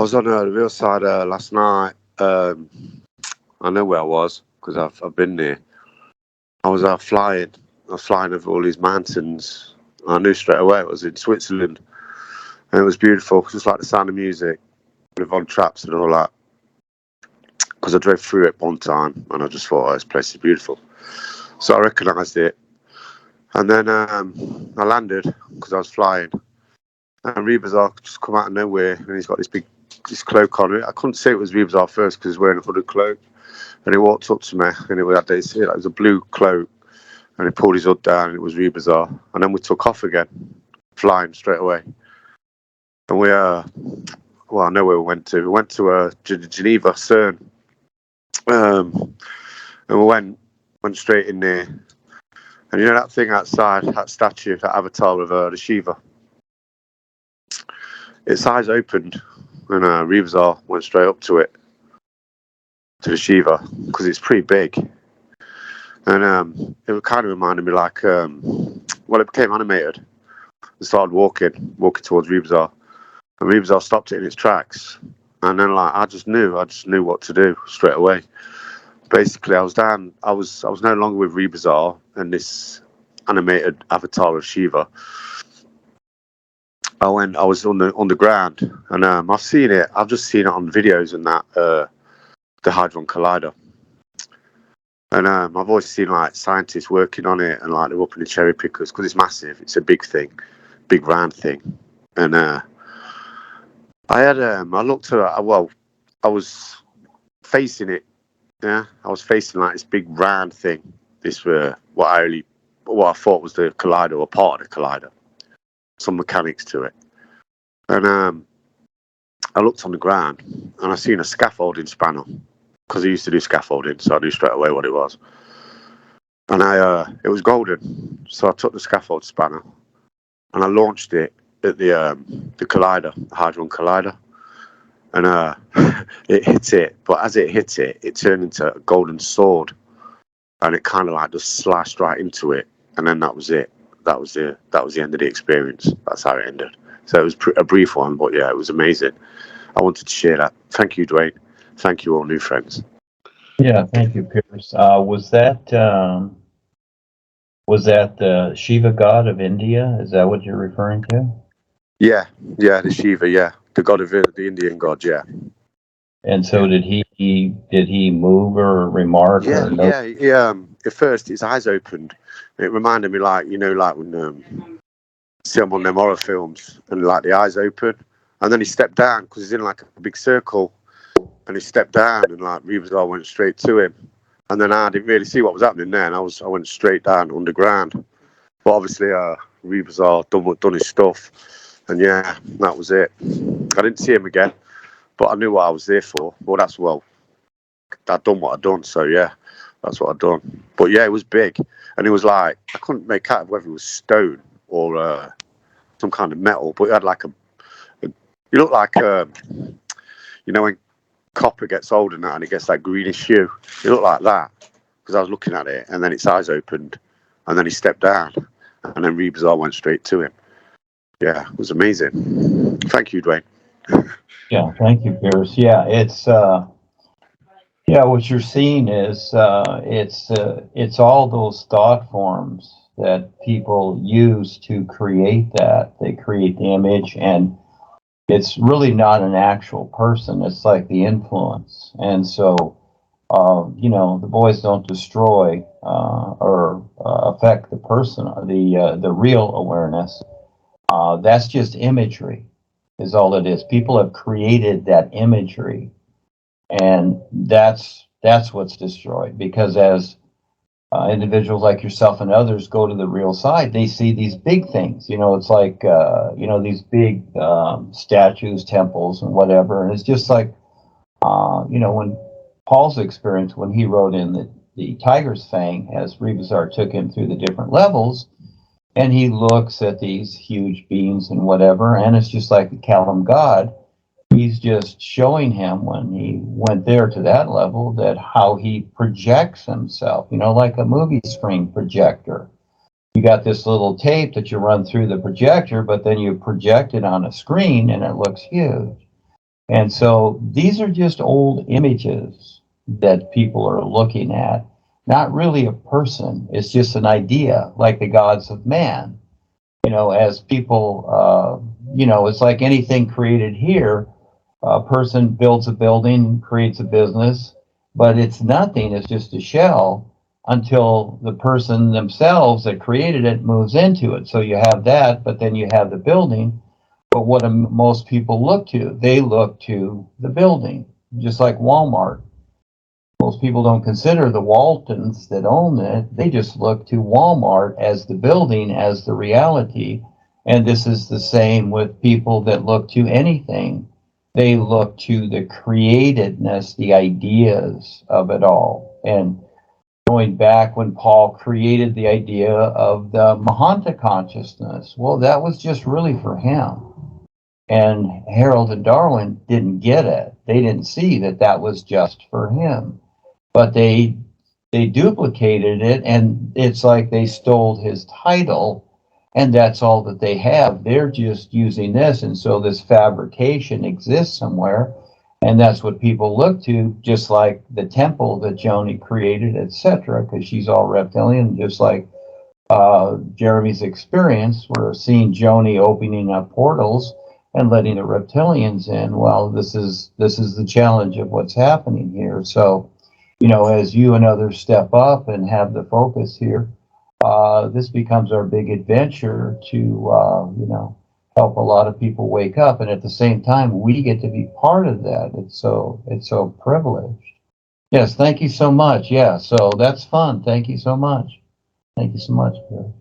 was on the real side last night. I know where I was because I've been there. I was flying. I was flying over all these mountains. I knew straight away it was in Switzerland, and it was beautiful, just like the sound of music, with on traps and all that. Because I drove through it one time, and I just thought, oh, this place is beautiful. So I recognised it, and then I landed because I was flying, and Rebisar just come out of nowhere, and he's got this cloak on it. I couldn't say it was Rebisar first because he's wearing a hooded cloak, and he walked up to me, and it was a blue cloak, and he pulled his hood down, and it was Rebisar, and then we took off again, flying straight away, and we well, I know where we went to. We went to Geneva, CERN, and we went straight in there, and you know that thing outside, that statue, that avatar of the Shiva. Its eyes opened, and Rebisar went straight up to it, to the Shiva, because it's pretty big, and it kind of reminded me like, well, it became animated. It started walking towards Rebisar, and Rebisar stopped it in its tracks, and then like I just knew what to do straight away. Basically, I was no longer with Rebisar and this animated avatar of Shiva. I was on the ground, and I've just seen it on videos and that, the Hadron Collider. And I've always seen like scientists working on it, and like they're up in the cherry pickers because it's massive. It's a big thing, big round thing. And I looked at it. Well, I was facing it. Yeah, I was facing like this big round thing. This what I thought was the collider, or part of the collider. Some mechanics to it. And I looked on the ground, and I seen a scaffolding spanner, because I used to do scaffolding, so I knew straight away what it was. And it was golden, so I took the scaffold spanner, and I launched it at the collider, the Hadron Collider, and it hit it. But as it hit it, it turned into a golden sword, and it kind of like just slashed right into it, and then that was it. That was the end of the experience. That's how it ended. So it was a brief one, but yeah, it was amazing. I wanted to share that. Thank you, Duane. Thank you, all new friends. Yeah, thank you, Pearce. Was that the Shiva god of India? Is that what you're referring to? Yeah, the Shiva, yeah, the god of the Indian god, yeah. And so did he move or remark? Yeah, or no? yeah. At first, his eyes opened. It reminded me, like, you know, like when see him on them horror films, and like the eyes open, and then he stepped down because he's in like a big circle, and he stepped down, and like Rebisar went straight to him, and then I didn't really see what was happening there, and I went straight down underground, but obviously Rebisar done his stuff, and yeah, that was it. I didn't see him again, but I knew what I was there for. Well, I'd done what I'd done, so yeah, that's what I'd done. But yeah, it was big, and it was like, I couldn't make out whether it was stone or some kind of metal, but it had like you look like you know when copper gets old and that, and it gets that greenish hue. It looked like that because I was looking at it, and then its eyes opened, and then he stepped down, and then Rebisar went straight to him. Yeah, it was amazing. Thank you, Duane. Yeah, thank you, Pearce. Yeah, it's what you're seeing is it's all those thought forms that people use to create that. They create the image, and it's really not an actual person. It's like the influence. And so, the boys don't destroy or affect the person, the real awareness. That's just imagery, is all it is. People have created that imagery, and that's what's destroyed. Because as individuals like yourself and others go to the real side, they see these big things. It's like these big statues, temples, and whatever. And it's just like when Paul's experience, when he rode in the tiger's fang, as Rebisar took him through the different levels, and he looks at these huge beings and whatever, and it's just like the Kalam God. He's just showing him, when he went there to that level, that how he projects himself, like a movie screen projector. You got this little tape that you run through the projector, but then you project it on a screen and it looks huge. And so these are just old images that people are looking at, not really a person. It's just an idea, like the gods of man. As people, it's like anything created here. A person builds a building, creates a business, but it's nothing. It's just a shell until the person themselves that created it moves into it. So you have that, but then you have the building. But what do most people look to? They look to the building, just like Walmart. Most people don't consider the Waltons that own it. They just look to Walmart as the building, as the reality. And this is the same with people that look to anything. They look to the createdness, the ideas of it all. And going back when Paul created the idea of the Mahanta consciousness, well, that was just really for him. And Harold and Darwin didn't get it. They didn't see that that was just for him. But they duplicated it, and it's like they stole his title, and that's all that they have. They're just using this, and so this fabrication exists somewhere, and that's what people look to, just like the temple that Joni created, etc., because she's all reptilian, just like Jeremy's experience. We're seeing Joni opening up portals and letting the reptilians in. Well, this is the challenge of what's happening here. So, as you and others step up and have the focus here, this becomes our big adventure to, help a lot of people wake up. And at the same time, we get to be part of that. It's so privileged. Yes, thank you so much. Yeah, so that's fun. Thank you so much. Thank you so much, Pearce.